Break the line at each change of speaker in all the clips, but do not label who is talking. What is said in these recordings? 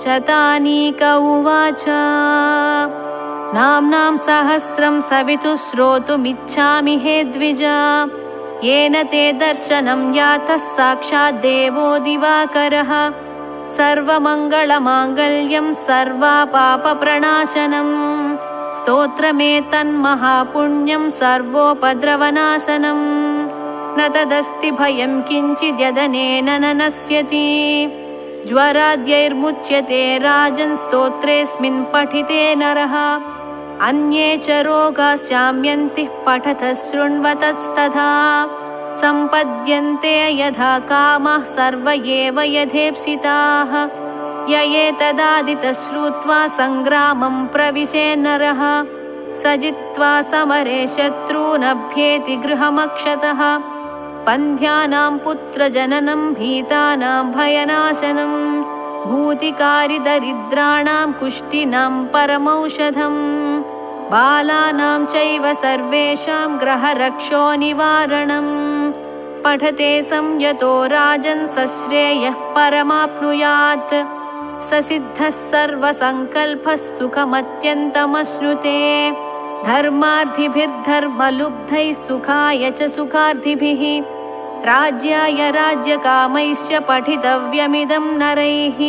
शतानीक उवाच नाम्नां सहस्रं सवितुः श्रोतुमिच्छामि हे द्विज येन ते दर्शनं यातः साक्षात् देवो दिवाकरः सर्वमङ्गलमाङ्गल्यं सर्वपापप्रणाशनं स्तोत्रमेतन्महापुण्यं सर्वोपद्रवनाशनं न तदस्ति भयं किञ्चिद्यदनेन न नश्यति ज्वराद्यैर्मुच्यते राजन् स्तोत्रेऽस्मिन् पठिते नरः अन्ये च रोगाः शाम्यन्ति पठतः शृण्वतस्तथा सम्पद्यन्ते यथा कामाः सर्व एव यथेप्सिताः य एतदादितः श्रुत्वा सङ्ग्रामं प्रविशे नरः स जित्वा समरे शत्रूनभ्येति गृहमक्षतः पन्थ्यानां पुत्रजननं भीतानां भयनाशनं भूतिकारिदरिद्राणां कुष्ठिनां परमौषधम् बालानां चैव सर्वेषां ग्रहरक्षो निवारणम् पठते संयतो राजन् स श्रेयः परमाप्नुयात् स सिद्धः सर्वसङ्कल्पः सुखमत्यन्तमश्नुते धर्मार्थिभिर्धर्मलुब्धैः सुखाय च सुखार्थिभिः राज्याय राज्यकामैश्च पठितव्यमिदं नरैः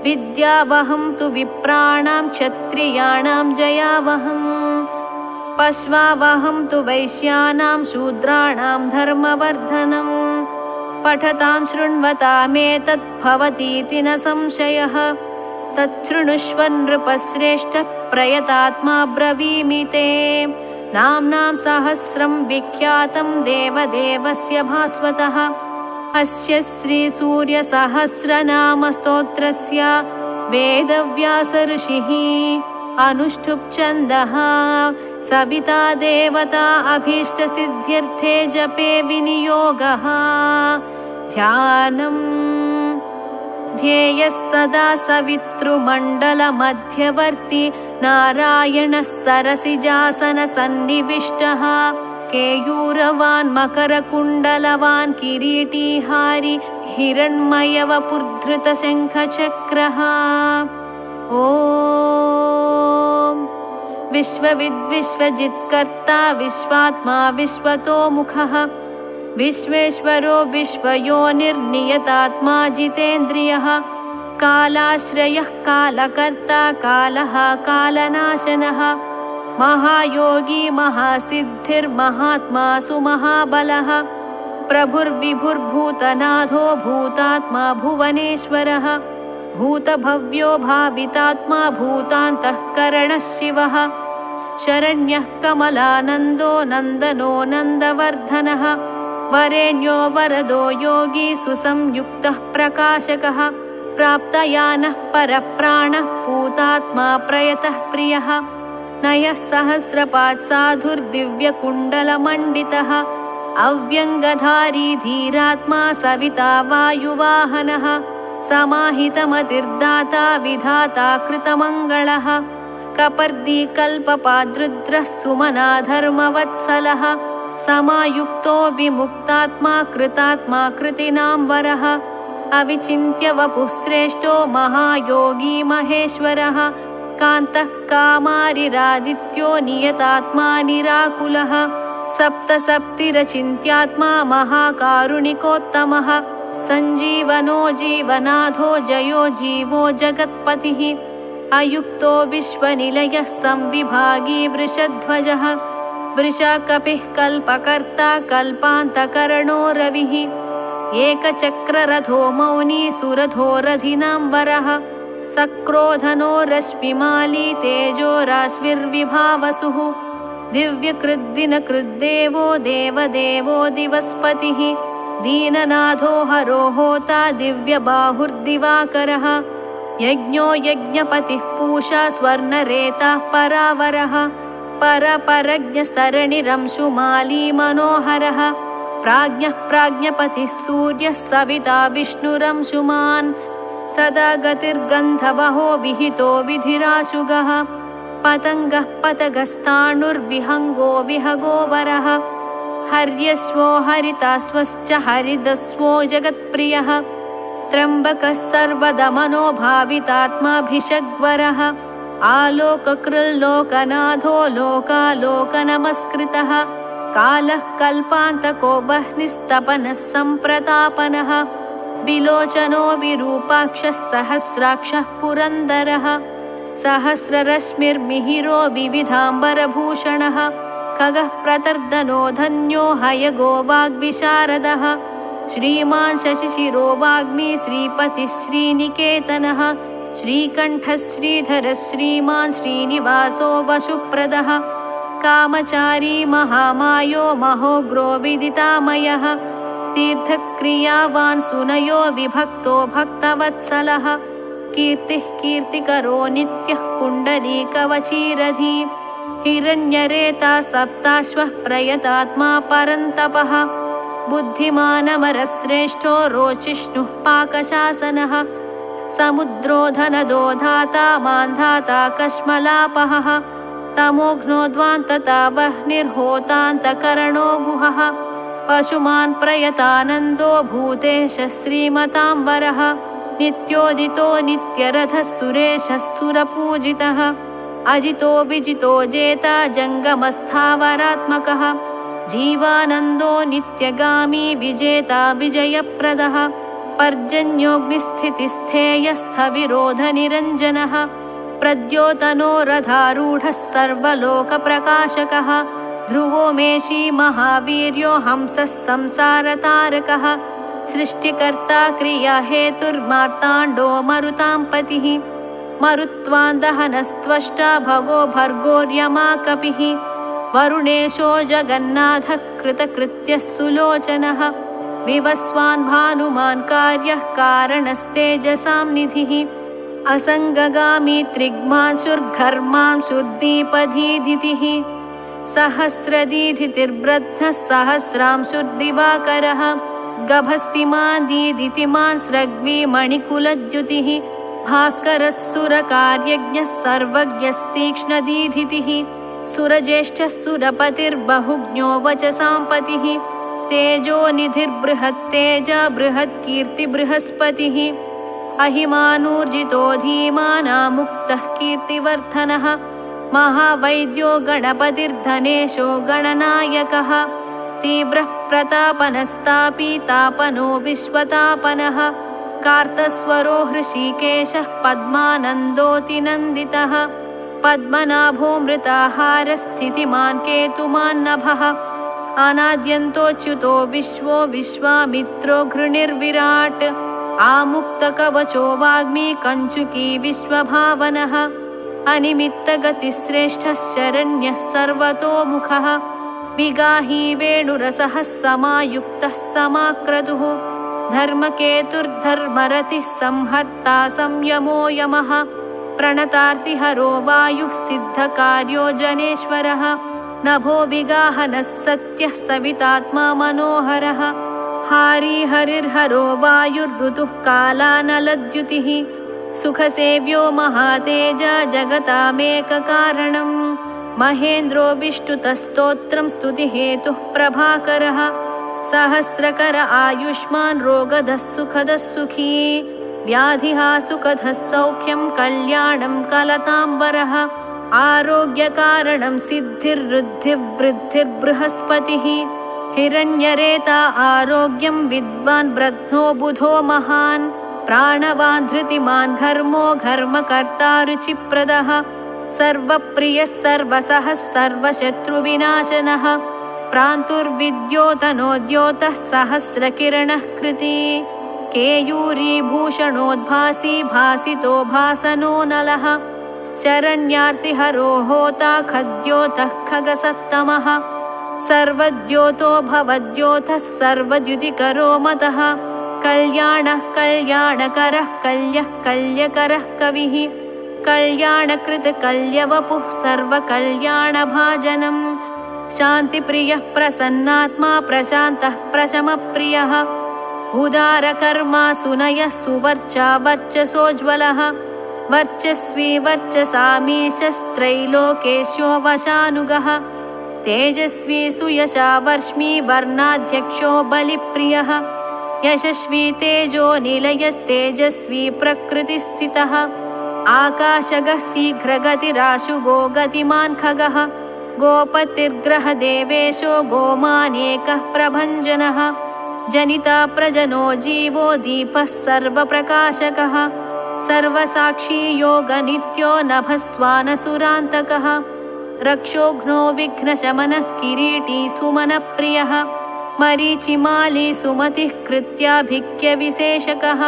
विद्यावहं तु विप्राणां क्षत्रियाणां जयावहम् पश्वावहं तु वैश्यानां शूद्राणां धर्मवर्धनम् पठतां शृण्वतामेतत् भवतीति न संशयः तच्छृणुष्व नृपश्रेष्ठ प्रयतात्मा ब्रवीमि ते नाम्नां सहस्रं विख्यातं देवदेवस्य भास्वतः अस्य श्रीसूर्यसहस्रनामस्तोत्रस्य वेदव्यासऋषिः अनुष्ठुप् छन्दः सविता देवता अभीष्टसिद्ध्यर्थे जपे विनियोगः ध्यानम् ध्येयः सदा सवितृमण्डलमध्यवर्ती नारायणः सरसिजासनसन्निविष्टः केयूरवान् मकरकुण्डलवान् किरीटीहारी हिरण्मयवपुर्धृतशङ्खचक्रः ॐ विश्वविद्विश्वजित्कर्ता विश्वात्मा विश्वतोमुखः विश्वेश्वरो विश्वयोनिर्नियतात्मा जितेन्द्रियः कालाश्रयः कालकर्ता कालः कालनाशनः महायोगी महासिद्धिर्महात्मा सुमहाबलः प्रभुर्विभुर्भूतनाथो भूतात्मा भुवनेश्वरः भूतभव्यो भावितात्मा भूतान्तःकरणः शिवः शरण्यः कमलानन्दो नन्दनो नन्दवर्धनः वरेण्यो वरदो योगी सुसंयुक्तः प्रकाशकः प्राप्तयानः परप्राणः पूतात्मा प्रयतः प्रियः नयः सहस्रपात् साधुर्दिव्यकुण्डलमण्डितः अव्यङ्गधारी धीरात्मा सविता वायुवाहनः समाहितमतिर्दाता विधाता कृतमङ्गलः कपर्दी कल्पपादृद्रः सुमना धर्मवत्सलः समायुक्तो विमुक्तात्मा कृतात्मा कृतिनां वरः अविचिन्त्य वपुः श्रेष्ठो महायोगी महेश्वरः कान्तः कामारिरादित्यो नियतात्मा निराकुलः सप्तसप्तिरचिन्त्यात्मा महाकारुणिकोत्तमः सञ्जीवनो जीवनाथो जयो जीवो जगत्पतिः अयुक्तो विश्वनिलयः संविभागी वृषध्वजः वृषकपिः कल्पकर्ता कल्पान्तकरणो रविः एकचक्ररथो मौनी सुरथोरधिनां वरः सक्रोधनो रश्मिमाली तेजो राशिर्विभावसुः दिव्यकृद्दिनकृद्देवो देवदेवो दिवस्पतिः दीननाथो हरो होता दिव्यबाहुर्दिवाकरः यज्ञो यज्ञपतिः पूषा स्वर्णरेताः परावरः परपरज्ञस्तरणिरंशुमाली मनोहरः प्राज्ञः प्राज्ञपतिः सूर्यः सविता विष्णुरंशुमान् सदा गतिर्गन्धवहो विहितो विधिराशुगः पतङ्गः पतगस्ताणुर्विहङ्गो विहगोवरः हर्यश्वो हरिताश्वश्च हरिदस्वो जगत्प्रियः त्र्यम्बकः सर्वदमनोभावितात्माभिषग्वरः आलोककृल्लोकनाथो लोकालोकनमस्कृतः कालः कल्पान्तको वह्निस्तपनः सम्प्रतापनः विलोचनो विरूपाक्षः सहस्राक्षः पुरन्दरः सहस्ररश्मिर्मिहिरो विविधाम्बरभूषणः खगः प्रतर्दनो धन्यो हयगो वाग्विशारदः श्रीमान् शशिशिरो वाग्मी श्रीपतिः श्रीनिकेतनः श्रीकण्ठः श्रीधरः श्रीमान् श्रीनिवासो वशुप्रदः कामचारी महामायो महोग्रो विदितामयः तीर्थक्रियावान् सुनयो विभक्तो भक्तवत्सलः कीर्तिः कीर्तिकरो नित्यः कुण्डलीकवचीरधी हिरण्यरेता सप्ताश्वः प्रयतात्मा परन्तपः बुद्धिमानमरश्रेष्ठो रोचिष्णुः पाकशासनः समुद्रो धनदो धाता मान्धाता कश्मलापहः तमोघ्नोद्वान्तता वह्निर्होतान्तकरणो गुहः पशुमान् प्रयतानन्दो भूतेशः श्रीमताम्बरः नित्योदितो नित्यरथः सुरेशः सुरपूजितः अजितो विजितो जेता जङ्गमस्थावरात्मकः जीवानन्दो नित्यगामी विजेता विजयप्रदः पर्जन्योऽग्निस्थितिस्थेयस्थविरोधनिरञ्जनः प्रद्योतनो रथारूढः सर्वलोकप्रकाशकः ध्रुवो मेषी महावीर्यो हंसः संसारतारकः सृष्टिकर्ता क्रियाहेतुर्मार्ताण्डो मरुतां पतिः मरुत्वान्दहनस्त्वष्टा भगो भर्गोर्यमा कपिः वरुणेशो जगन्नाथः कृतकृत्यः सुलोचनः विवस्वान् भानुमान् कार्यः कारणस्तेजसां निधिः असङ्गगामी त्रिग्मांशुर्घर्मांशुर्दीपधीधितिः सहस्रदीधितिर्ब्रध्नः सहस्रांशुर्दिवाकरः गभस्तिमान् दीदितिमान् स्रग्वी मणिकुलद्युतिः भास्करः सुरकार्यज्ञः सर्वज्ञस्तीक्ष्णदीधितिः सुरज्येष्ठः सुरपतिर्बहुज्ञो वचसां पतिः तेजोनिधिर्बृहत्तेजा बृहत्कीर्तिबृहस्पतिः अहिमानूर्जितो धीमानामुक्तः कीर्तिवर्धनः महावैद्यो गणपतिर्धनेशो गणनायकः तीव्रः प्रतापनस्तापी तापनो विश्वतापनः कार्तस्वरो हृषीकेशः पद्मानन्दोऽतिनन्दितः पद्मनाभोऽमृताहारस्थितिमान् केतुमान्नभः अनाद्यन्तोच्युतो विश्वो विश्वामित्रो घृणिर्विराट् आमुक्तकवचो वाग्मी कञ्चुकी विश्वभावनः अनिमित्तगतिश्रेष्ठः शरण्यः सर्वतोमुखः विगाही वेणुरसः समायुक्तः समाक्रतुः धर्मकेतुर्धर्मरतिः संहर्ता संयमो यमः प्रणतार्तिहरो वायुः सिद्धकार्यो जनेश्वरः नभो विगाहनः सत्यः सवितात्मा मनोहरः हारी हरिर्हरो वायुर्ऋतुः कालानलद्युतिः सुखसेव्यो महातेजा जगतामेककारणम् महेन्द्रो विष्णुतस्तोत्रं स्तुतिहेतुः प्रभाकरः सहस्रकर आयुष्मान् रोगदः सुखदः सुखी व्याधिः सुखदः सौख्यं कल्याणं कलताम्बरः आरोग्यकारणं सिद्धिर्वृद्धिर्बृहस्पतिः हिरण्यरेता आरोग्यं विद्वान् ब्रध्नो बुधो महान् प्राणवान् धृतिमान् घर्मो घर्मकर्ता रुचिप्रदः सर्वप्रियः सर्वसः सर्वशत्रुविनाशनः प्रान्तुर्विद्योतनोद्योतः सहस्रकिरणः कृती केयूरीभूषणोद्भासी भासितो भासनो नलः शरण्यार्तिहरो होता खद्योतः खगसत्तमः सर्वद्योतो भवद्योतः सर्वद्युतिकरो मतः कल्याणः कल्याणकरः कल्यः कल्यकरः कविः कल्याणकृत कल्यवपुः सर्वकल्याणभाजनम् शान्तिप्रियः प्रसन्नात्मा प्रशान्तः प्रशमप्रियः उदारकर्मा सुनयः सुवर्चा वर्चसोज्ज्वलः वर्चस्वी वर्चसामीशस्त्रैलोकेश्यो वशानुगः तेजस्वी सुयशा वर्ष्मी वर्णाध्यक्षो बलिप्रियः यशस्वी तेजो निलयस्तेजस्वी प्रकृतिस्थितः आकाशगः शीघ्रगतिराशुगो गतिमान् खगः गोपतिर्ग्रहदेवेशो गोमानेकः प्रभञ्जनः जनिता प्रजनो जीवो दीपः सर्वप्रकाशकः सर्वसाक्षी योगनित्यो नभस्वानसुरान्तकः रक्षोघ्नो विघ्नशमनः किरीटी सुमनप्रियः मरीचिमाली सुमतिः कृत्याभिक्यविशेषकः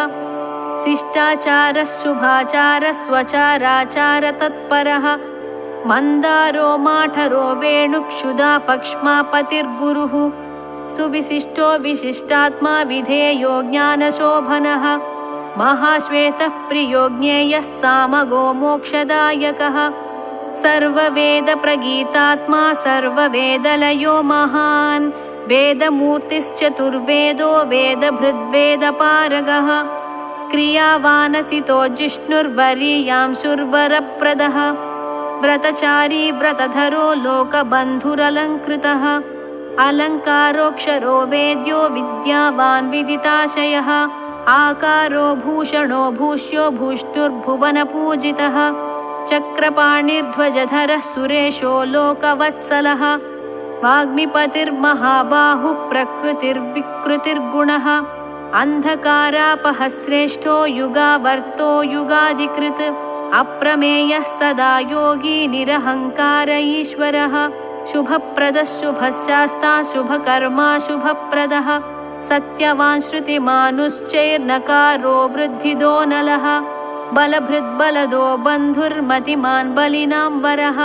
शिष्टाचारः शुभाचारः स्वचाराचार तत्परः मन्दारो माठरो वेणुक्षुधा पक्ष्मापतिर्गुरुः सुविशिष्टो विशिष्टात्मा विधेयो ज्ञानशोभनः महाश्वेतः प्रियो ज्ञेयः सामगो मोक्षदायकः सर्ववेदप्रगीतात्मा सर्ववेदलयो महान् वेदमूर्तिश्चतुर्वेदो वेदभृद्वेदपारगः क्रियावानसितो जिष्णुर्वरीयांशुर्वरप्रदः व्रतचारी व्रतधरो लोकबन्धुरलङ्कृतः अलङ्कारोऽक्षरो वेद्यो विद्यावान् विदिताशयः आकारो भूषणो भूष्यो भूष्णुर्भुवनपूजितः चक्रपाणिर्ध्वजधरः सुरेशो लोकवत्सलः वाग्मिपतिर्महाबाहुः प्रकृतिर्विकृतिर्गुणः अन्धकारापहश्रेष्ठो युगावर्तो युगादिकृत् अप्रमेयः सदा योगी निरहङ्कार ईश्वरः शुभप्रदः शुभशास्ता शुभकर्मा शुभप्रदः सत्यवान् श्रुतिमानुश्चैर्नकारो वृद्धिदो नलः बलभृद्बलदो बन्धुर्मतिमान् बलिनां वरः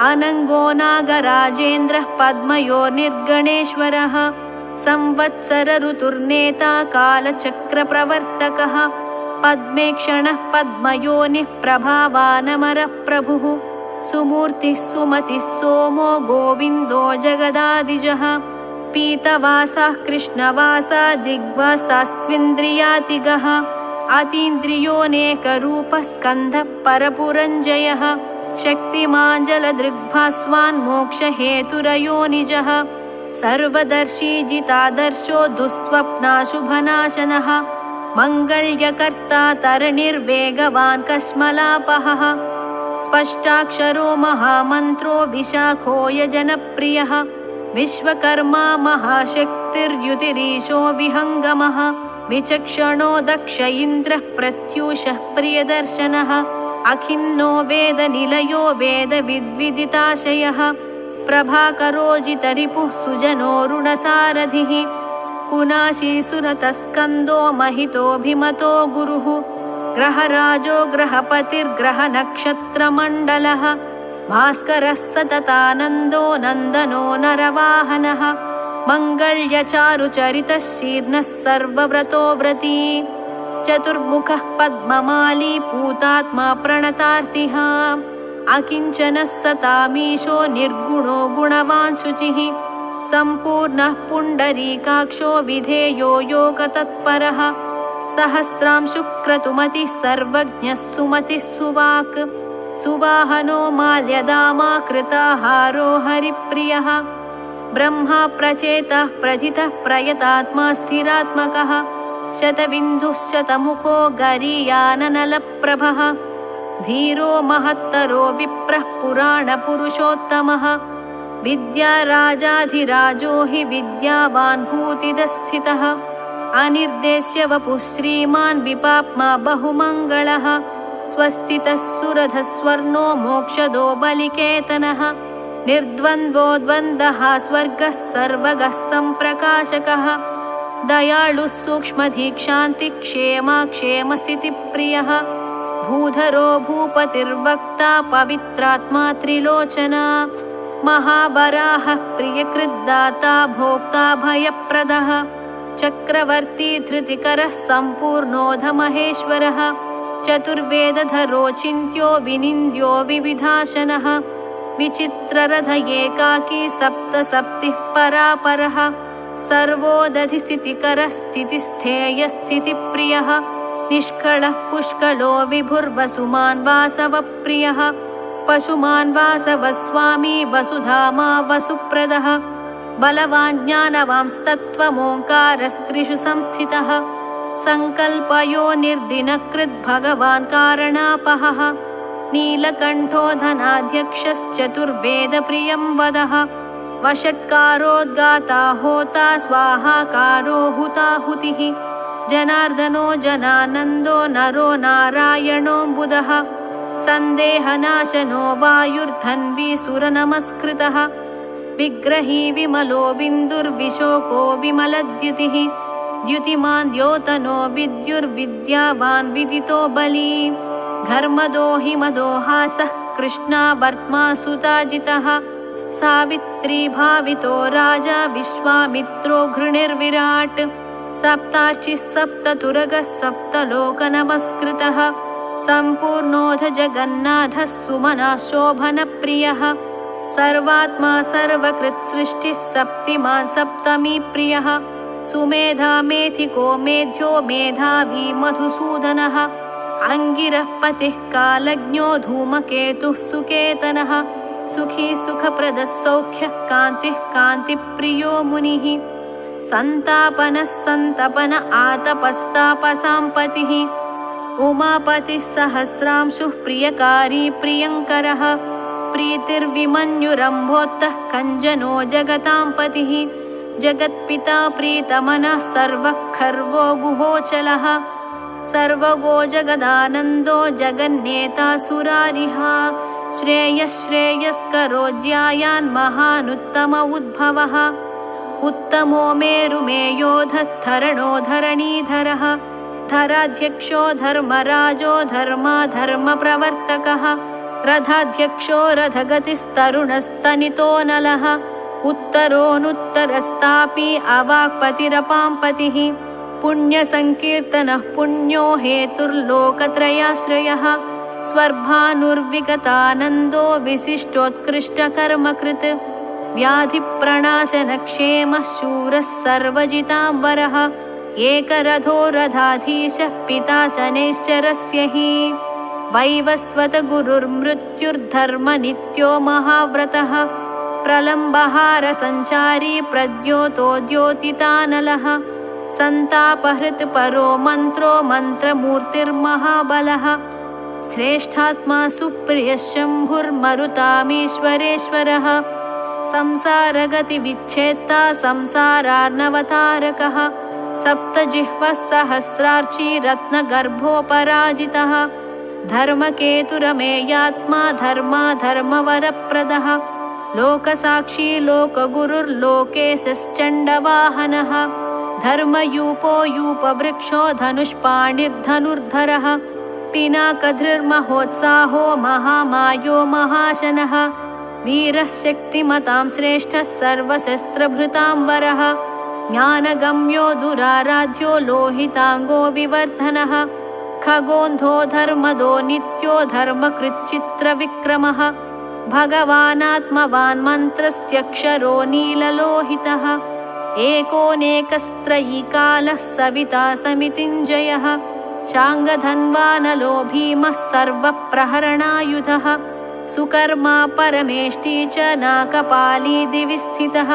अनङ्गो नागराजेन्द्रः पद्मयो निर्गणेश्वरः संवत्सर ऋतुर्नेता कालचक्रप्रवर्तकः पद्मेक्षणः पद्मयोनिः प्रभावानमरः प्रभुः सुमूर्तिः सुमतिः सोमो गोविन्दो जगदादिजः पीतवासः कृष्णवासा दिग्वास्तास्त्विन्द्रियातिगः अतीन्द्रियोऽनेकरूपः स्कन्दः परपुरञ्जयः शक्तिमान् जलदृग्भास्वान् मोक्षहेतुरयोनिजः सर्वदर्शी जितादर्शो दुःस्वप्नाशुभनाशनः मङ्गल्यकर्ता तरणिर्वेगवान् कश्मलापहः स्पष्टाक्षरो महामन्त्रो विशाखो यजनप्रियः विश्वकर्मा महाशक्तिर्युतिरीशो विहङ्गमः विचक्षणो दक्ष इन्द्रः प्रत्यूषः प्रियदर्शनः अखिन्नो वेदनिलयो वेदविद्विदिताशयः प्रभाकरोजितरिपुः सुजनोरुणसारथिः कुनाशीसुरतस्कन्दो महितोऽभिमतो गुरुः ग्रहराजो ग्रहपतिर्ग्रहनक्षत्रमण्डलः भास्करः सततानन्दो नन्दनो नरवाहनः मङ्गल्यचारुचरितः शीर्णः सर्वव्रतो व्रती चतुर्मुखः पद्ममाली पूतात्मा प्रणतार्तिः अकिञ्चनः सतामीशो निर्गुणो गुणवान् शुचिः सम्पूर्णः पुण्डरीकाक्षो विधेयो योगतत्परः सहस्रांशुक्रतुमतिः सर्वज्ञः सुमतिः सुवाक् सुवाहनो माल्यदामा कृताहारो हरिप्रियः ब्रह्मा प्रचेतः प्रथितः प्रयतात्मा स्थिरात्मकः शतबिन्दुः शतमुखो गरीयाननलप्रभः धीरो महत्तरो विप्रः पुराणपुरुषोत्तमः विद्याराजाधिराजो हि विद्यावान् भूतिदस्थितः अनिर्देश्य वपुः श्रीमान् विपाप्मा बहुमङ्गलः स्वस्थितः सुरधस्वर्णो मोक्षदो बलिकेतनः निर्द्वन्द्वो द्वन्द्वः स्वर्गः सर्वगः सम्प्रकाशकः दयाळुः सूक्ष्मधीक्षान्तिक्षेमा क्षेमस्थितिप्रियः भूधरो भूपतिर्वक्ता पवित्रात्मा त्रिलोचना महावराहः प्रियकृद्दाता भोक्ता भयप्रदः चक्रवर्ती धृतिकरः सम्पूर्णोऽधमहेश्वरः चतुर्वेदधरो चिन्त्यो विनिन्द्यो विविधाशनः विचित्ररथ एकाकी सप्तसप्तिः परापरः सर्वोदधिस्थितिकरः स्थितिस्थेयस्थितिप्रियः निष्कळः पुष्कलो विभुर्वसुमान् वासवप्रियः पशुमान् वासवस्वामी वसुधामा वसुप्रदः बलवान् ज्ञानवांस्तत्त्वमोङ्कारस्त्रिषु संस्थितः सङ्कल्पयो निर्दिनकृद् भगवान् कारणापहः नीलकण्ठो धनाध्यक्षश्चतुर्वेदप्रियं वदः वषट्कारोद्गाता होता स्वाहाकारो हुताहुतिः जनार्दनो जनानन्दो नरो नारायणो बुधः सन्देहनाशनो वायुर्धन्वी सुरनमस्कृतः विग्रही विमलो बिन्दुर्विशोको विमलद्युतिः द्युतिमान् द्योतनो विद्युर्विद्यावान् विदितो बली घर्मदो हिमदो हासः कृष्णा वर्त्मा सुताजितः सावित्री भावितो राजा विश्वामित्रो घृणिर्विराट् सप्तार्चिः सप्ततुरगः सप्तलोकनमस्कृतः सम्पूर्णोऽध जगन्नाथः सुमनः शोभनप्रियः सर्वात्मा सर्वकृत्सृष्टिः सप्तिमान् सप्तमी प्रियः सुमेधा मेधिको मेध्यो मेधावी मधुसूदनः अंगिरः पतिः कालज्ञो धूमकेतुः सुकेतनः सुखी सुखप्रदः सौख्यः कान्तिः कान्तिप्रियो मुनिः सन्तापनः सन्तपन आतपस्तापसाम्पतिः उमापतिः सहस्रांशुः प्रियकारी प्रियङ्करः प्रीतिर्विमन्युरम्भोत्तः कञ्जनो जगतां पतिः जगत्पिता प्रीतमनः सर्वखर्वो गुहोचलः सर्वगो जगदानन्दो जगन्नेता सुरारिः श्रेयः श्रेयस्करो ज्यायान् महानुत्तम उद्भवः उत्तमो मेरुमेयोधरणो धरणीधरः धराध्यक्षो धर्मराजो धर्मप्रवर्तकः रथाध्यक्षो रथगतिस्तरुणस्तनितो नलः उत्तरोऽनुत्तरस्तापि अवाक्पतिरपाम्पतिः पुण्यसङ्कीर्तनः पुण्यो हेतुर्लोकत्रयाश्रयः स्वर्भानुर्विगतानन्दो विशिष्टोत्कृष्टकर्मकृत् व्याधिप्रणाशनक्षेमः शूरः सर्वजिताम्बरः एकरथो रथाधीशः पिता शनैश्चरस्य हि वैवस्वतगुरुर्मृत्युर्धर्मनित्यो महाव्रतः प्रलम्बहारसञ्चारी प्रद्योतो द्योतितानलः सन्तापहृत् परो मन्त्रो मन्त्रमूर्तिर्महाबलः श्रेष्ठात्मा सुप्रियः शम्भुर्मरुतामीश्वरेश्वरः संसारगतिविच्छेत्ता संसारार्णवतारकः सप्तजिह्वः सहस्रार्ची रत्नगर्भोपराजितः धर्मकेतुरमेयात्मा धर्मवरप्रदः लोकसाक्षी लोकगुरुर्लोकेशश्चण्डवाहनः धर्मयूपो यूपवृक्षो धनुष्पाणिर्धनुर्धरः पिनाकधृर्महोत्साहो महामायो महाशनः वीरः शक्तिमतां श्रेष्ठः सर्वशस्त्रभृताम्बरः ज्ञानगम्यो दुराराध्यो लोहिताङ्गो विवर्धनः खगोन्धो धर्मदो नित्यो धर्मकृच्चित्रविक्रमः भगवानात्मवान् मन्त्रस्त्यक्षरो नीललोहितः एकोनेकस्त्रयीकालः सविता समितिञ्जयः शाङ्गधन्वानलो भीमः सर्वप्रहरणायुधः सुकर्मा परमेष्टि च नाकपाली दिवि स्थितः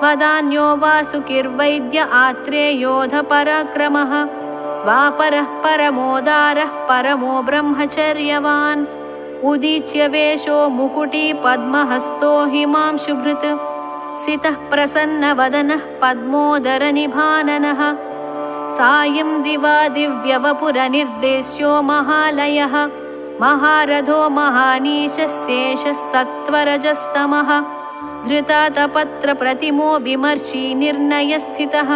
वदान्यो वासुकिर्वैद्य आत्रेयोऽध पराक्रमः द्वापरः परमोदारः परमो ब्रह्मचर्यवान् उदीच्य वेशो मुकुटी पद्महस्तो हिमांशुभृत् सितः प्रसन्नवदनः पद्मोदरनिभाननः सायं दिवा दिव्यवपुरनिर्देश्यो महालयः महारथो महानीशस्येषः सत्त्वरजस्तमः धृतातपत्रप्रतिमो विमर्शी निर्णयस्थितः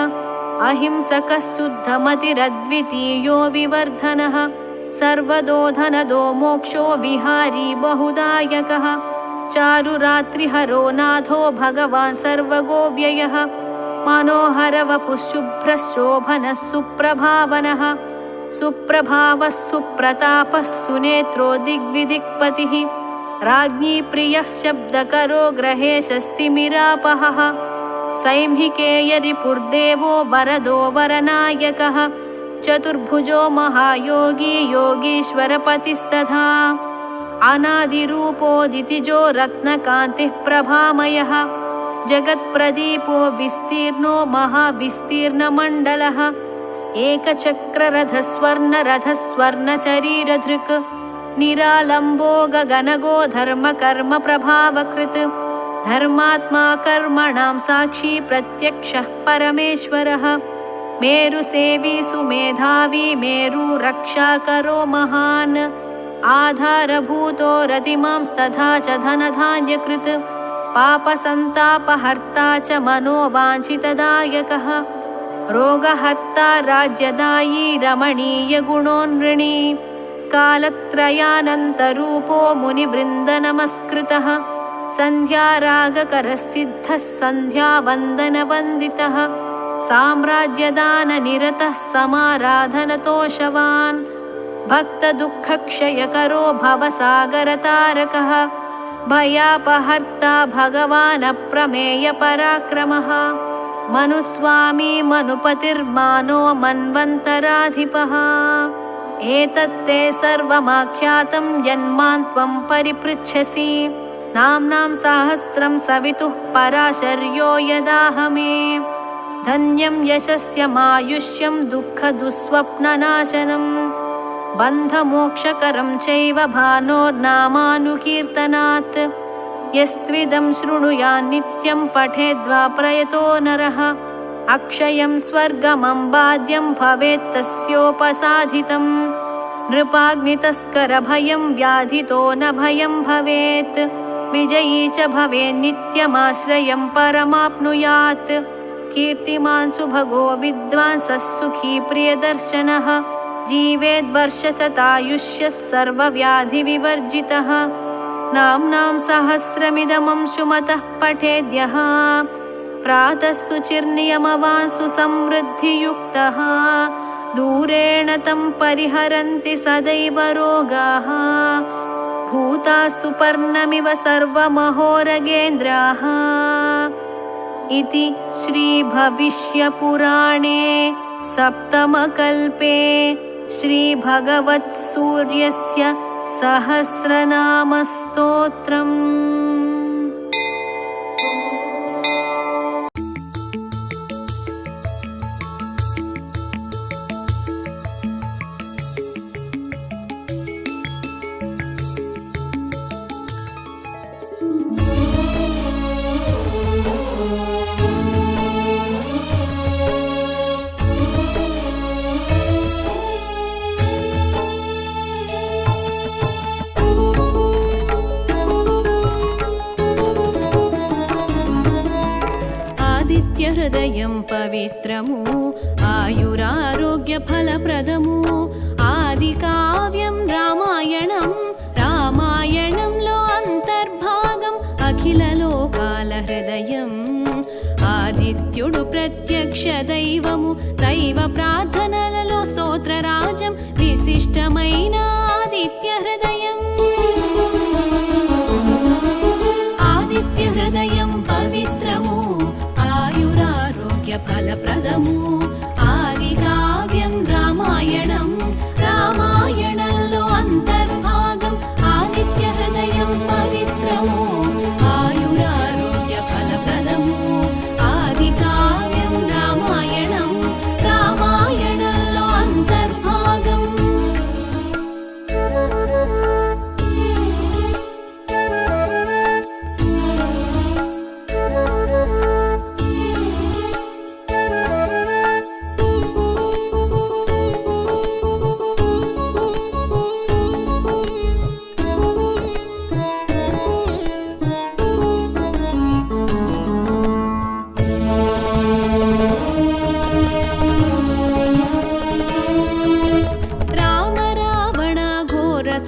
अहिंसकः शुद्धमतिरद्वितीयो विवर्धनः सर्वदो धनदो मोक्षो विहारी बहुदायकः चारुरात्रिहरो नाथो भगवान् सर्वगोव्ययः मनोहरवपुः शुभ्रः शोभनः सुप्रभावनः सुप्रभावः सुप्रतापः सुनेत्रो दिग्विदिक्पतिः राज्ञी प्रियः शब्दकरो ग्रहेशस्तिमिरापहः सैंहिकेयरिपुर्देवो वरदो वरनायकः चतुर्भुजो महायोगी योगीश्वरपतिस्तथा अनादिरूपोदितिजो रत्नकान्तिः प्रभामयः जगत्प्रदीपो विस्तीर्णो महाविस्तीर्णमण्डलः एकचक्ररथस्वर्णशरीरधृक् निरालम्बो गगनगो धर्मकर्मप्रभावकृत् धर्मात्मा कर्मणां साक्षी प्रत्यक्षः परमेश्वरः मेरुसेवी सुमेधावी मेरुरक्षाकरो महान् आधारभूतो रतिमांस्तथा च धनधान्यकृत् पापसन्तापहर्ता च मनोवाञ्छितदायकः रोगहर्ता राज्यदायी रमणीयगुणोन्नृणी कालत्रयानन्तरूपो मुनिवृन्दनमस्कृतः सन्ध्यारागकरसिद्धः सन्ध्यावन्दनवन्दितः साम्राज्यदाननिरतः समाराधनतोषवान् भक्तदुःखक्षयकरो भवसागरतारकः भयापहर्ता भगवानप्रमेयपराक्रमः मनुस्वामी मनुपतिर्मानो मन्वन्तराधिपः एतत्ते सर्वमाख्यातं यन्मां त्वं परिपृच्छसि नाम्नां सहस्रं सवितुः पराशर्यो यदाहमे धन्यं यशस्यमायुष्यं दुःखदुःस्वप्ननाशनं बन्धमोक्षकरं चैव भानोर्नामानुकीर्तनात् यस्त्विदं शृणुयान्नित्यं पठेद्वा प्रयतो नरः अक्षयं स्वर्गमम्बाद्यं भवेत् तस्योपसाधितं नृपाग्नितस्करभयं व्याधितो न भयं भवेत् विजयी च भवेन्नित्यमाश्रयं परमाप्नुयात् कीर्तिमान् सुभगो विद्वान् सुखी प्रियदर्शनः जीवेद्वर्षशतायुष्यः सर्वव्याधिविवर्जितः नाम्नां सहस्रमिदमं सुमतः पठेद्यः प्रातः शुचिर्नियमवान् सुसमृद्धियुक्तः दूरेण तं परिहरन्ति सदैव रोगाः भूताः सुपर्णमिव सर्वमहोरगेन्द्राः इति श्रीभविष्यपुराणे सप्तमकल्पे श्रीभगवत्सूर्यस्य सहस्रनामस्तोत्रम्।
హృదయం పవిత్రము ఆయురారోగ్యఫలప్రదము ఆది కావ్యం రామాయణం రామాయణంలో అంతర్భాగం అఖిల లోకాల హృదయం ఆదిత్యుడు ప్రత్యక్ష దైవము దైవ ప్రార్థనలలో స్తోత్రరాజం విశిష్టమైన ఆదిత్య హృదయం ఆదిత్య హృదయం పవిత్రము ఫలప్రదము ఆది కావ్యం రామాయణం రామాయణంలో అంతర్భాగం ఆదిత్య హృదయం పవిత్రము ఆయురారోగ్య ఫలప్రదము ఆది కావ్యం రామాయణం రామాయణంలో అంతర్భాగం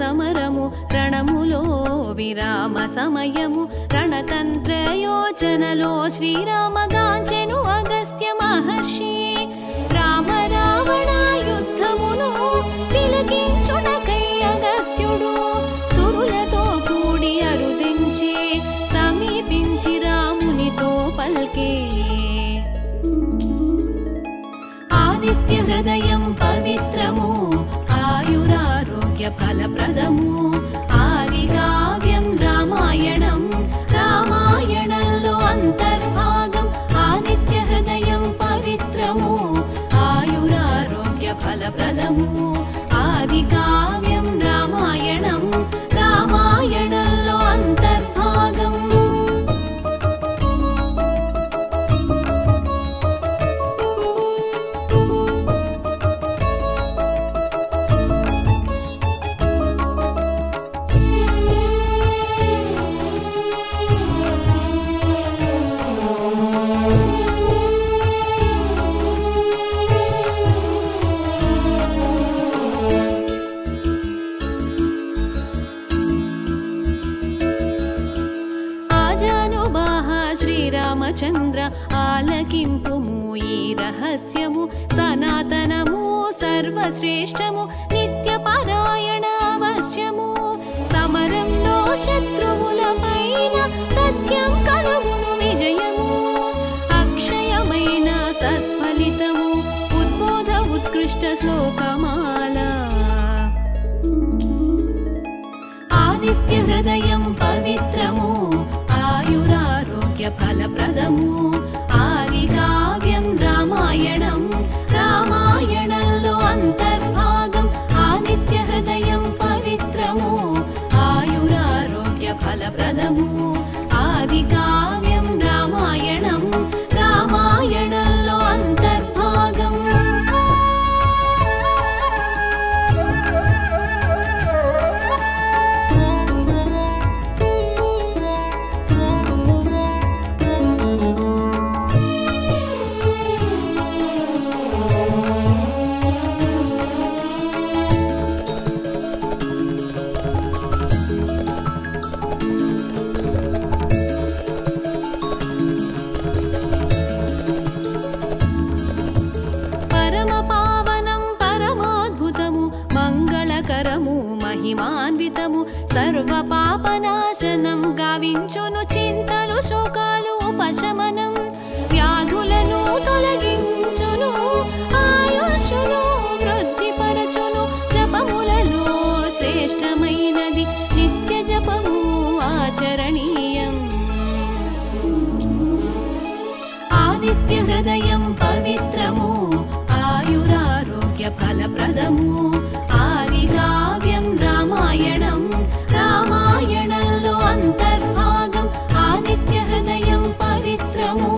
సమరము రణములో విరామ సమయము రణతంత్ర యోచనలో శ్రీరామగాంచెను అగస్త్య మహర్షి రామ రావణ యుద్ధమును తిలకించుటకై అగస్త్యుడు సురులతో కూడి అరుదించి సమీపించి రామునితో పల్కే ఆదిత్య హృదయం పవిత్రము ఆయురారోగ్య ఫలప్రదము ఆది కావ్యం రామాయణం రామాయణంలో అంతర్ సనాతనము సర్వశ్రేష్టము నిత్యపారాయణ అవశ్యము సమరంలో శత్రువుల పైన సత్యం కలుగును విజయము అక్షయమైన సత్ఫలితము ఉద్బోధ ఉత్కృష్ట శ్లోకమాల ఆదిత్య హృదయం పవిత్రము ఆయురారోగ్య ఫలప్రదము ఆది కావ్యం రామాయణం రామాయణంలో అంతర్భాగం ఆదిత్య హృదయం పవిత్రము ఆయురారోగ్య ఫలప్రదము ఆది కావ్యం రామాయణం రామాయణంలో అంతర్భాగం మహిమాన్వితము సర్వ పాపనాశనం గావించును చింతలు శోకాలు ఉపశమనం వ్యాధులను తొలగించును ఆయుష్ను వృద్ధిపరచును జపములలో శ్రేష్టమైనది నిత్య జపము ఆచరణీయం ఆదిత్య హృదయం పవిత్రము ఆయురారోగ్య ఫలప్రదము ఆది కావ్యం రామాయణం రామాయణంలో అంతర్భాగం ఆదిత్య హృదయం పవిత్రము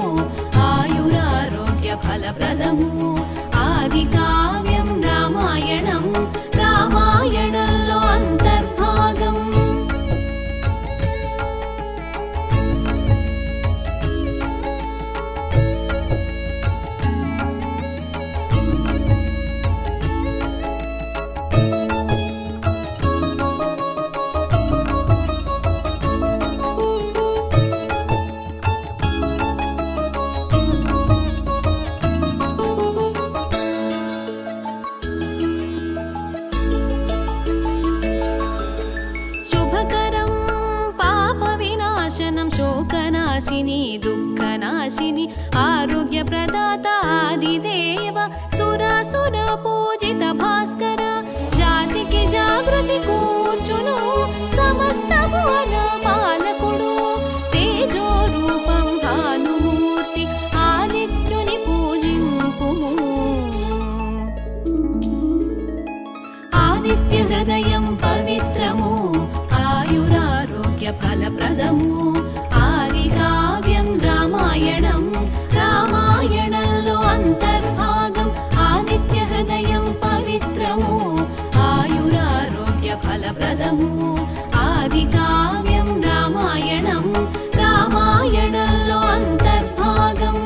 ఆయురారోగ్య ఫలప్రదము ఆది కావ్యం రామాయణం రామాయణంలో అంతర్భాగం శోకనాశిని దుఃఖనాశిని ఆరోగ్య ప్రదాత ఆదిదేవ సురాసుర పూజిత భాస్కర జాతికి జాగృతి కూర్చును సమస్త భువన పాలకుడు తేజో రూపం భానుమూర్తి ఆదిత్యుని పూజింపుము ఆదిత్య హృదయం పవిత్రము ఆయురారోగ్య ఫలప్రదము ఆది కావ్యం రామాయణం రామాయణంలో అంతర్భాగం ఆదిత్య హృదయం పవిత్రము ఆయురారోగ్య ఫలప్రదము ఆది కావ్యం రామాయణం రామాయణంలో అంతర్భాగం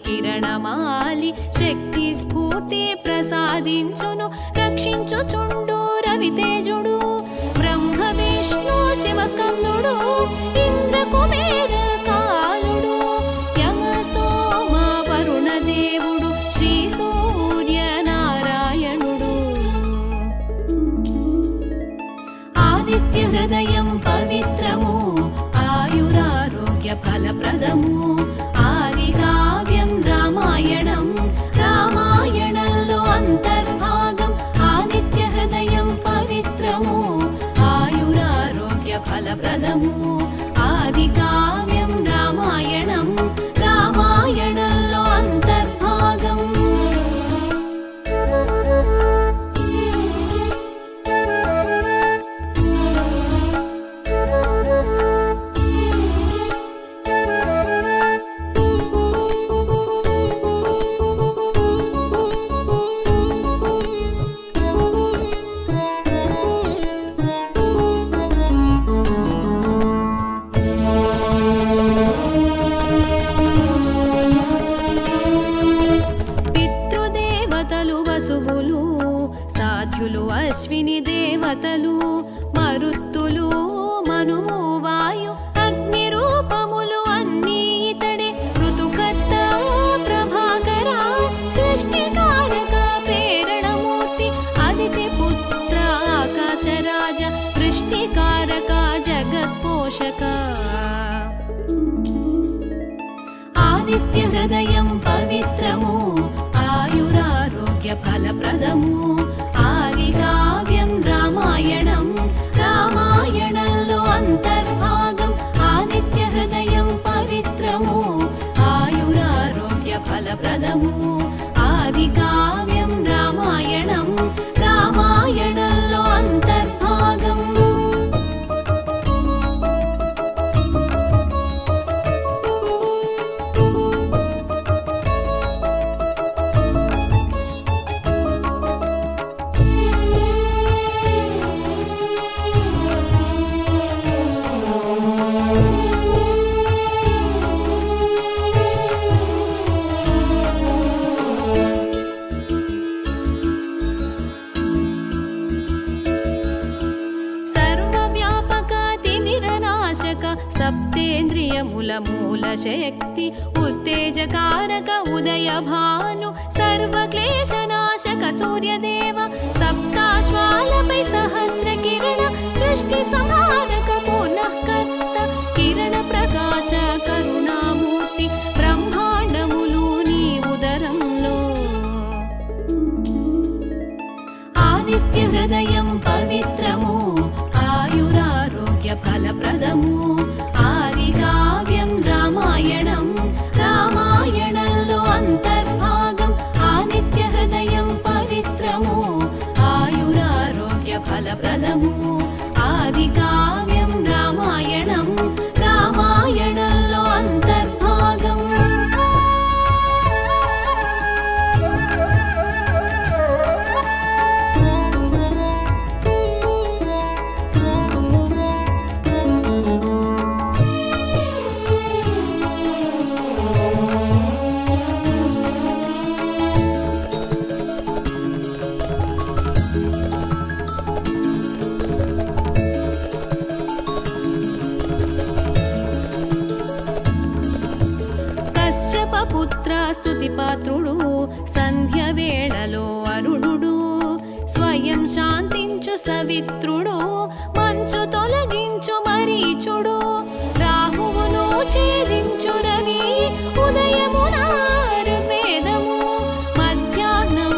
కిరణమాలి శక్తి స్ఫూర్తి ప్రసాదించును రక్షించుచుండు రవితేజుడు బ్రహ్మ విష్ణు శివస్కందుడు ఇంద్ర కుబేర కాలుడు యమ సోమ వరుణ దేవుడు శ్రీ సూర్య నారాయణుడు ఆదిత్య హృదయం పవిత్రము ఆయురారోగ్య ఫలప్రదము ఆది కావ్యం రామాయణం రామాయణంలో అంతర్భాగం ఆదిత్య హృదయం పవిత్రము అశ్విని దేవతలు మరుత్తులు మనువు వాయు అగ్ని రూపములు అన్నీ ఇతడే ఋతుకర్త ప్రభాకర సృష్టికారక ప్రేరణమూర్తి అదితి పుత్ర ఆకాశరాజ వృష్టికారక జగత్పోషక ఆదిత్య హృదయం పవిత్రము ఆయురారోగ్య ఫలప్రదము ఆదికావ్యం రామాయణం రామాయణంలో అంతర్భాగం ఆదిత్య హృదయం పవిత్రము ఆయురారోగ్య ఫలప్రదము ఆదికావ్యం రామాయణం రామాయణంలో అంతర్భాగం సప్తేంద్రియముల మూల శక్తి ఉత్తేజకారక ఉదయ భాను సర్వక్లేశనాశక సూర్యదేవ సప్తాశ్వాలపై సహస్ర కిరణ సృష్టి సంహారక పునఃకర్త కిరణ ప్రకాశ కరుణామూర్తి బ్రహ్మాండములు నీ ఉదరంలో ఆదిత్య హృదయం పవిత్రము ఆయురారోగ్య ఫలప్రదము ఆదికావ్యం రామాయణం రామాయణంలో అంతర్భాగం ఆదిత్య హృదయం పవిత్రము ఆయురారోగ్య ఫలప్రదము ఆదికావ్యం రామాయణం రామాయణంలో అంతర్భాగం పుత్ర స్తుతి పాత్రుడు సంధ్య వేళలో అరుణుడు స్వయం శాంతించు సవిత్రుడు మంచు తొలగించు మరీచుడు రాహువును ఛేదించు రవి ఉదయమున ఋగ్వేదము మధ్యాహ్నం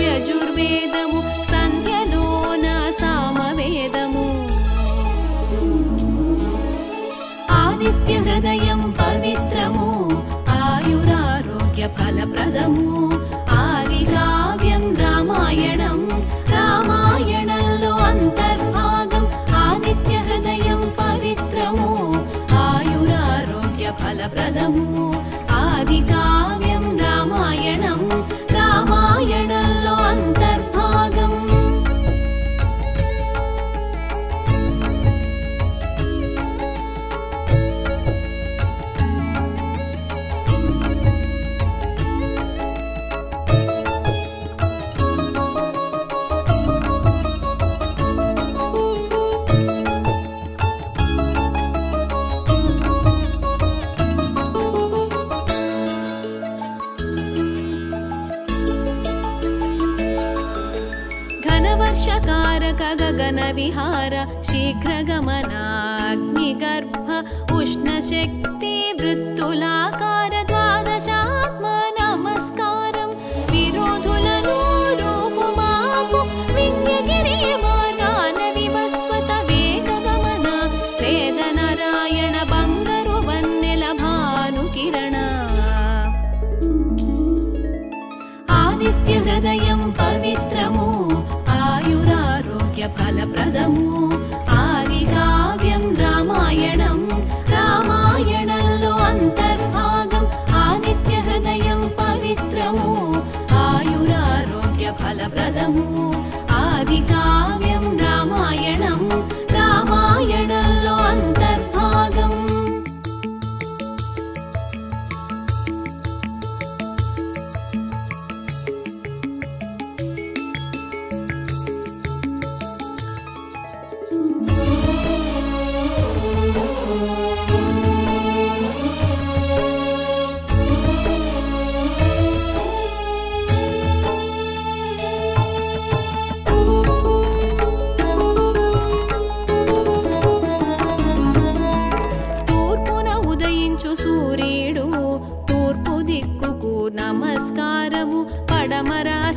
యజుర్వేదము సంధ్యలోన సామవేదము ఆదిత్య హృదయం పవిత్రము ఆయురారోగ్య ఫలప్రదము ఆదికావ్యం రామాయణం రామాయణంలో అంతర్భాగం ఆదిత్య హృదయం పవిత్రము ఆయురారోగ్య ఫలప్రదము ఆదికావ్యం రామాయణం రామాయణంలో అంతర్భాగం ఘనవర్షకారక గగన విహార శీఘ్రగమన అగ్నిగర్భ ఉష్ణశక్తి వృత్తులాకార ద్వాదశాత్మ నమస్కారం విరోధులను రూపుమాపు వింధ్యగిరి మార్గాన వివస్వత వేగగమన వేదనారాయణ బంగరు వన్నెల భాను కిరణ ఆదిత్య హృదయం పవిత్రము ఆయురారోగ్య ఫలప్రదము ఆదికావ్యం రామాయణం రామాయణంలో అంతర్భాగం ఆదిత్య హృదయం పవిత్రము ఆయురారోగ్య ఫలప్రదము ఆదికావ్యం రామాయణం రామాయణంలో అంతర్భాగం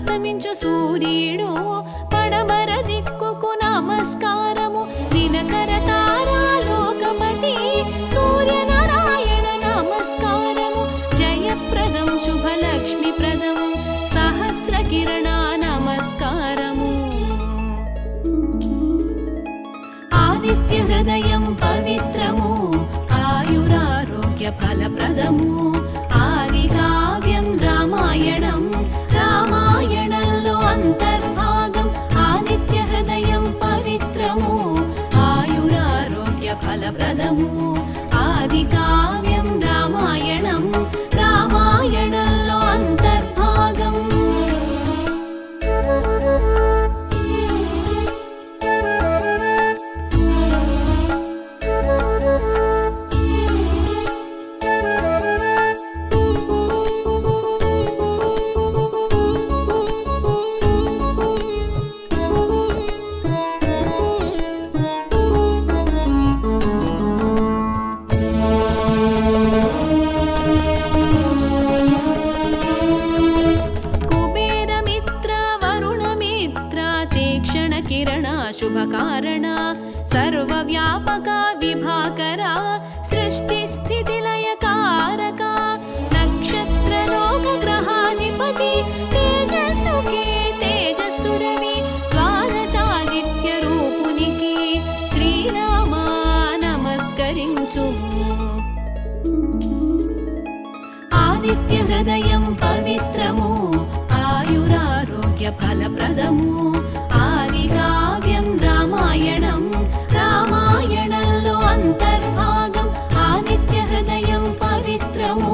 అస్తమించు సూర్యుడు పడమర దిక్కుకు నమస్కారము దినకర తారాలోకపతి సూర్యనారాయణ నమస్కారము జయప్రదం శుభలక్ష్మిప్రదం సహస్ర కిరణ నమస్కారము ఆదిత్య హృదయం పవిత్రము ఆయురారోగ్య ఫలప్రదము ఆది కావ్యం రామాయణం రామాయణంలో అంతర్భాగం ఆదిత్య హృదయం పవిత్రము ఆయురారోగ్య ఫలప్రదము ఆది కావ్యం రామాయణం రామాయణంలో అంతర్భాగం శుభకారణ సర్వవ్యాపక విభాకర సృష్టి స్థితి లయకారక నక్షత్రలోక గ్రహాధిపతి తేజస్సుకే తేజస్సురవి ద్వాదశాదిత్య రూపునికి శ్రీరామ నమస్కరించుము ఆదిత్య హృదయం పవిత్రము ఆయురారోగ్య ఫలప్రదము ఆది కావ్యం రామాయణం రామాయణంలో అంతర్భాగం ఆదిత్య హృదయం పవిత్రము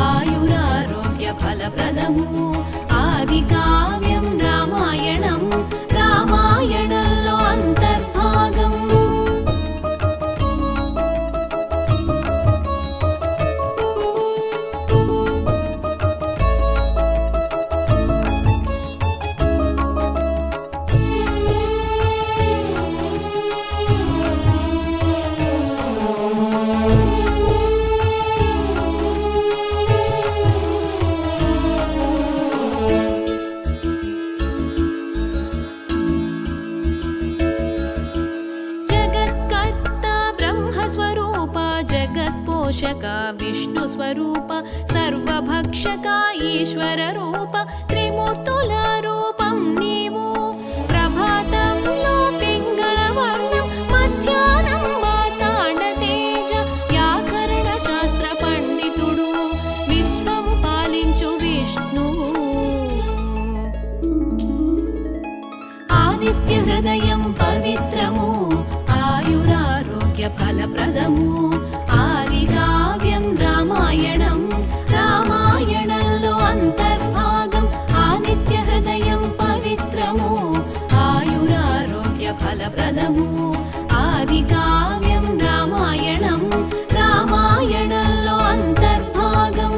ఆయురారోగ్య ఫలప్రదము ఆది కావ్యం రామాయణం రామాయణంలో అంతర్భాగం విష్ణు స్వరూప సర్వభక్షక ఈశ్వర రూప త్రిమూర్తుల రూపం నీవు ప్రభాతంలో పింగళ వర్ణం మధ్యాహ్నం మార్తాండ తేజ వ్యాకరణ శాస్త్ర పండితుడు విశ్వం పాలించు విష్ణువు ఆదిత్య హృదయం పవిత్రము ఆయురారోగ్య ఫలప్రదము ఆది కావ్యం రామాయణం రామాయణంలో అంతర్భాగం ఆదిత్య హృదయం పవిత్రము ఆయురారోగ్య ఫలప్రదము ఆది కావ్యం రామాయణం రామాయణంలో అంతర్భాగం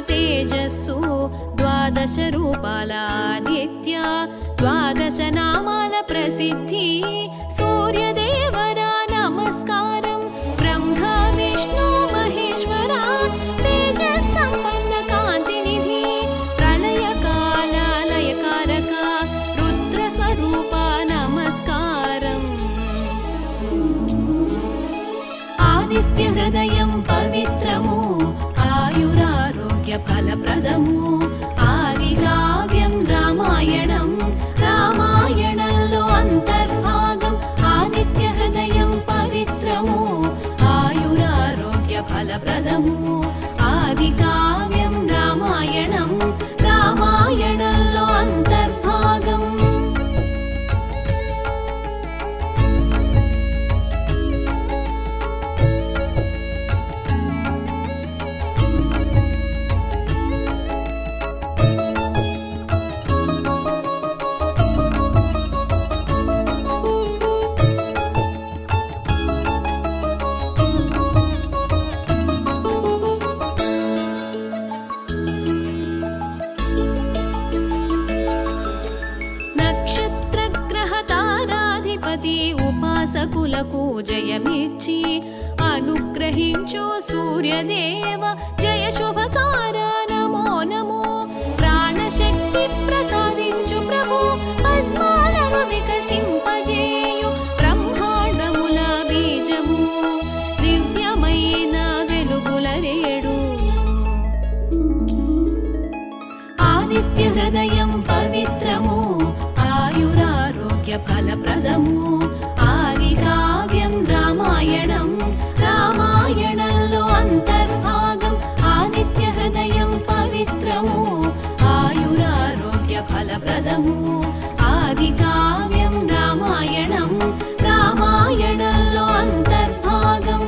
తేజస్సు ద్వాదశ రూపాల ఆదిత్య ద్వాదశ నామాల ప్రసిద్ధి సూర్యదేవర నమస్కారం బ్రహ్మ విష్ణు మహేశ్వర తేజస్ సంపన్న కాంతి నిధి ప్రళయ కాల లయకారక రుద్ర స్వరూప నమస్కారం ఆదిత్య హృదయం పవిత్రము ఆయురారోగ్య ఫలప్రదము ఆది కావ్యం రామాయణం రామాయణంలో అంతర్భాగం ఆదిత్య హృదయం పవిత్రము ఆయురారోగ్య ఫలప్రదము ఆది కావ్యం రామాయణం రామాయణంలో అంతర్భాగం శత్రువులకు జయమిచ్చి అనుగ్రహించు సూర్యదేవ జయ శుభకార నమో నమో. ప్రాణశక్తి ప్రసాదించు ప్రభు పద్మాలను వికసింపజేయు బ్రహ్మాండముల బీజము దివ్యమైన వెలుగుల రేడు. ఆదిత్య హృదయం పవిత్రము ఆయురారోగ్య ఫలప్రదము. ఆది కావ్యం రామాయణం రామాయణంలో అంతర్భాగం. ఆదిత్య హృదయం పవిత్రము ఆయురారోగ్య ఫలప్రదము. ఆది కావ్యం రామాయణం రామాయణంలో అంతర్భాగం.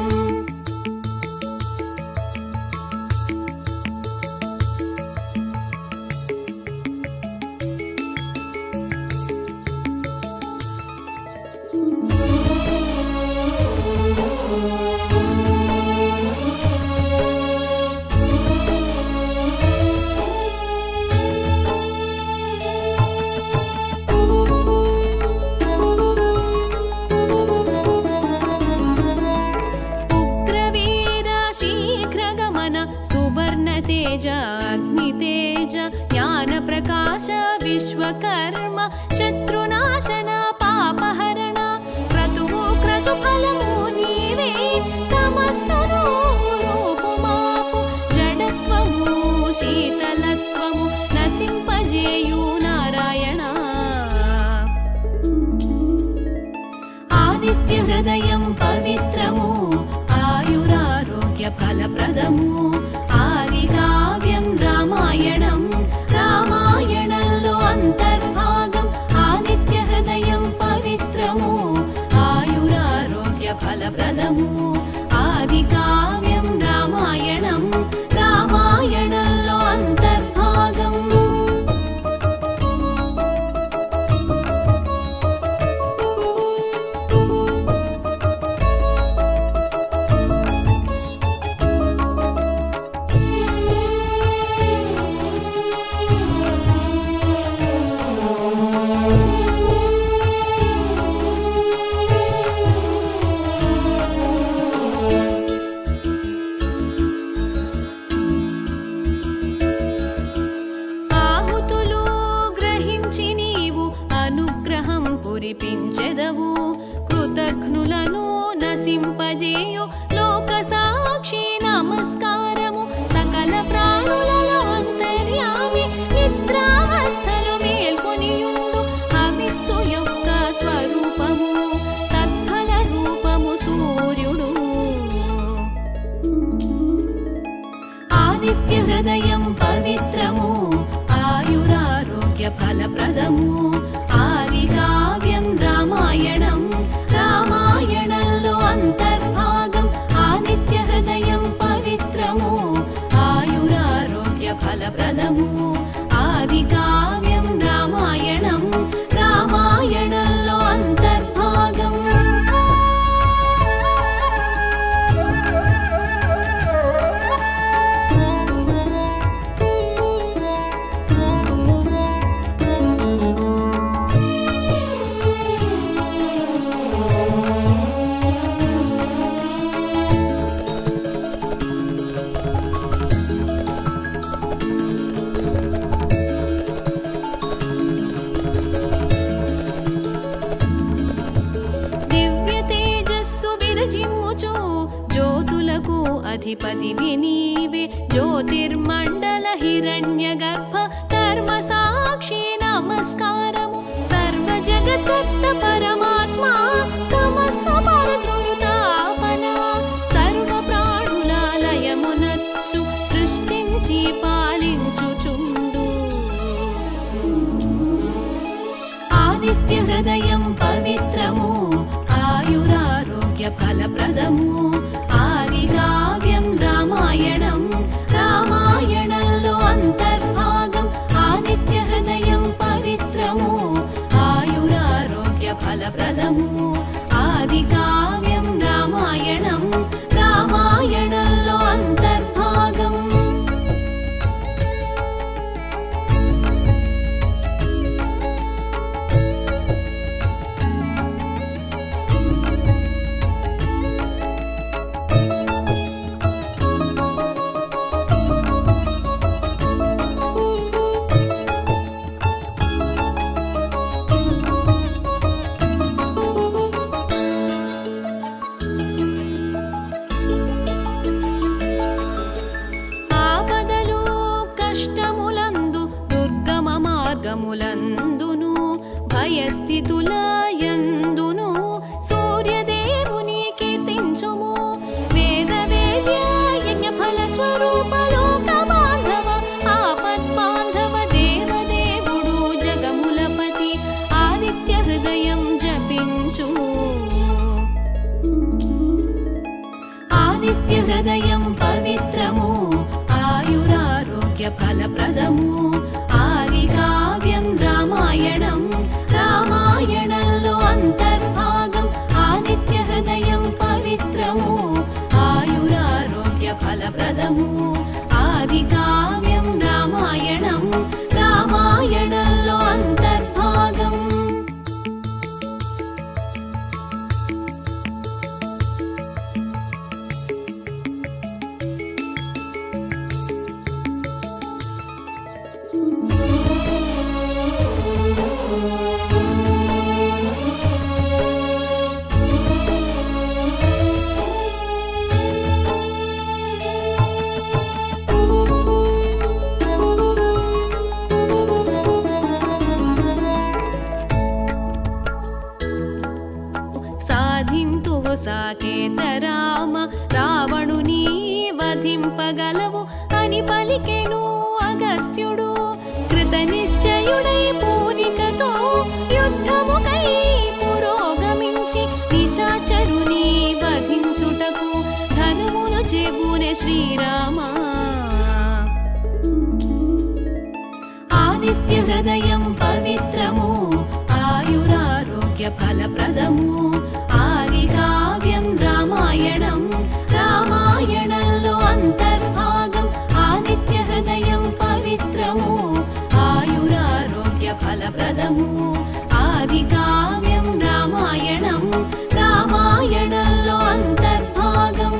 तेज अग्नितेज ज्ञानप्रकाश विश्वकर्म शत्रुनाशन पापहरण क्रतुवु क्रतुफलमु नीवे तमस्सुनु रूपुमापु जडत्वमु शीतलत्वमु नसिंपजेयु नारायण. आदित्य हृदयं पवित्रमु आयुरारोग्य फलप्रदमु. ఆది కావ్యం రామాయణం రామాయణంలో అంతర్భాగం. ఆదిత్య హృదయం పవిత్రము ఆయురారోగ్య ఫలప్రదము. ఆది కావ్యం రామాయణం రామాయణంలో అంతర్భాగం. కురిపించెదవు కృతజ్ఞులను నసింపజేయు లోక సాక్షి నమస్కారము. సకల ప్రాణులలో అంతర్యామి నిద్రావస్థలు మేల్కొనియుండు అవిస్సు యొక్క స్వరూపము తత్ఫల రూపము సూర్యుడు. ఆదిత్య హృదయం పవిత్రము ఆయురారోగ్య ఫలప్రదము. ఆది కావ్యం రామాయణం రామాయణంలో అంతర్భాగం. ఆదిత్య హృదయం పవిత్రము ఆయురారోగ్య ఫలప్రదము. ఆది కావ్యం రామాయణం రామాయణంలో అంతర్భాగం. అధిపతివి నీవే జ్యోతిర్మండల హిరణ్య గర్భ కర్మ సాక్షి నమస్కారము. సర్వ జగత్కర్త పరమాత్మ తమస్సు పరద్రుతాపన సర్వ ప్రాణుల లయమునచ్చు సృష్టించి పాలించుచుండు. ఆదిత్య హృదయం పవిత్రము ఆయురారోగ్య ఫలప్రదము. ఆది కావ్యం రామాయణం రామాయణంలో అంతర్భాగం. ఆదిత్య హృదయం పవిత్రము ఆయురారోగ్య ఫలప్రదము. ఆది కావ్యం రామాయణం రామాయణంలో అంతర్భాగం. మార్గములందును భయస్థితులయందును సూర్యదేవుని కీర్తించుము వేద వేద్య యజ్ఞ ఫల స్వరూప లోక బాంధవ ఆపద్ బాంధవ దేవదేవుడు జగములపతి ఆదిత్య హృదయం జపించుము ఆదిత్య హృదయం పవిత్రము ఆయురారోగ్య ఫలప్రదము ఆది కావ్యం రామాయణం రామాయణంలో అంతర్భాగం ఆదిత్య హృదయం పవిత్రము ఆయురారోగ్య ఫలప్రదము ఆది కావ్యం రామాయణం రామాయణంలో అంతర్భాగం సాధింతువు సాకేత రామ రావణుని వధింపగలవు అని పలికెను అగస్త్యుడు కృత నిశ్చయుడై పూనికతో యుద్ధముకై పురోగమించి నిశాచరుని వధించుటకు ధనుమును చేబూనె శ్రీరామ ఆదిత్య హృదయం పవిత్రము ఆయురారోగ్య ఫలప్రదము ఆది కావ్యం రామాయణం రామాయణంలో అంతర్భాగం ఆదిత్య హృదయం పవిత్రము ఆయురారోగ్య ఫలప్రదము ఆది కావ్యం రామాయణం రామాయణంలో అంతర్భాగం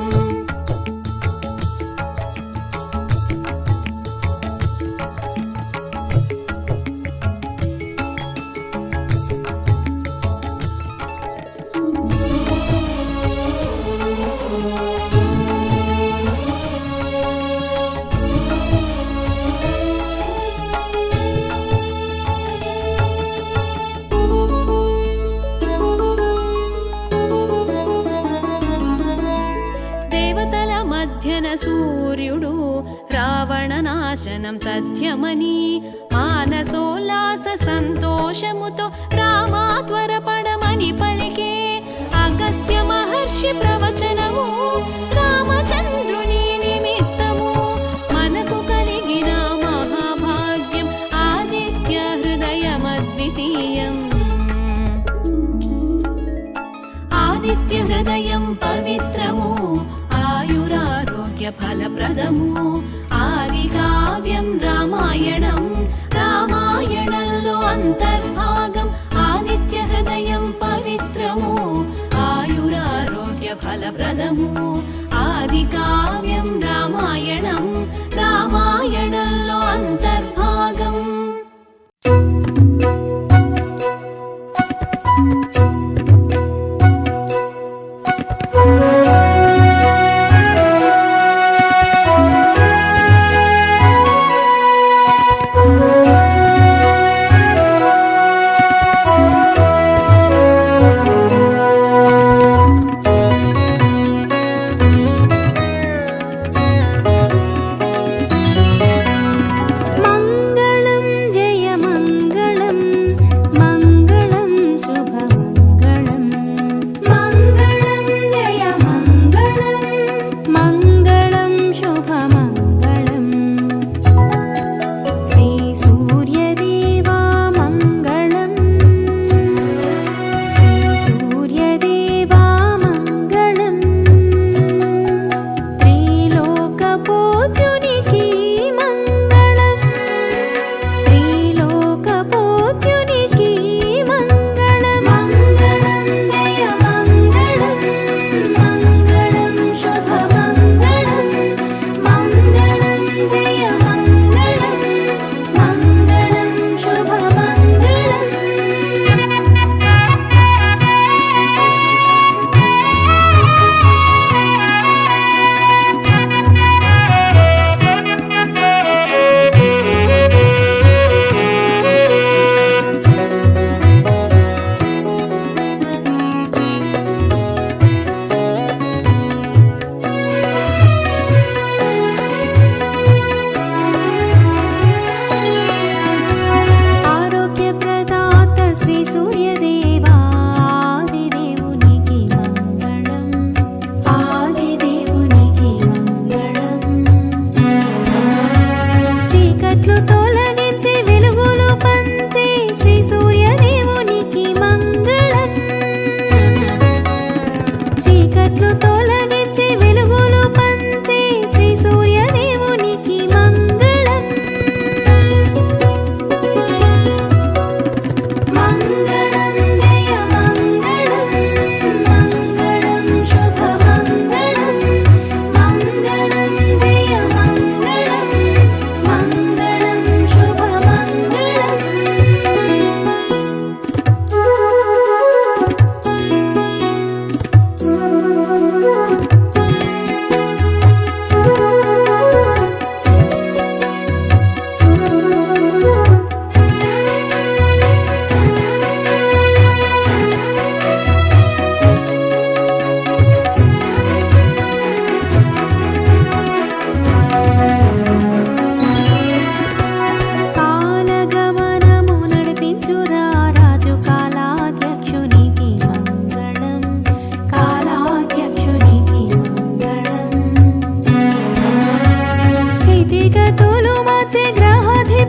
దేవతల మధ్యన సూర్యుడు రావణ నాశనం తథ్యమని మానసోల్లాస సంతోషముతో రామా త్వరపడమని పలికే అగస్త్య మహర్షి ప్రవచనము రామచంద్రుని నిమిత్తము మనకు కలిగిన మహాభాగ్యం ఆదిత్య హృదయమద్వితీయం ఆదిత్య హృదయం పవిత్రము ఆయురారోగ్య ఫలప్రదము ఆది కావ్యం రామాయణం రామాయణంలో అంతర్భాగం ఆదిత్య హృదయం పవిత్రము ఆయురారోగ్య ఫలప్రదము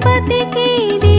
గణపతికి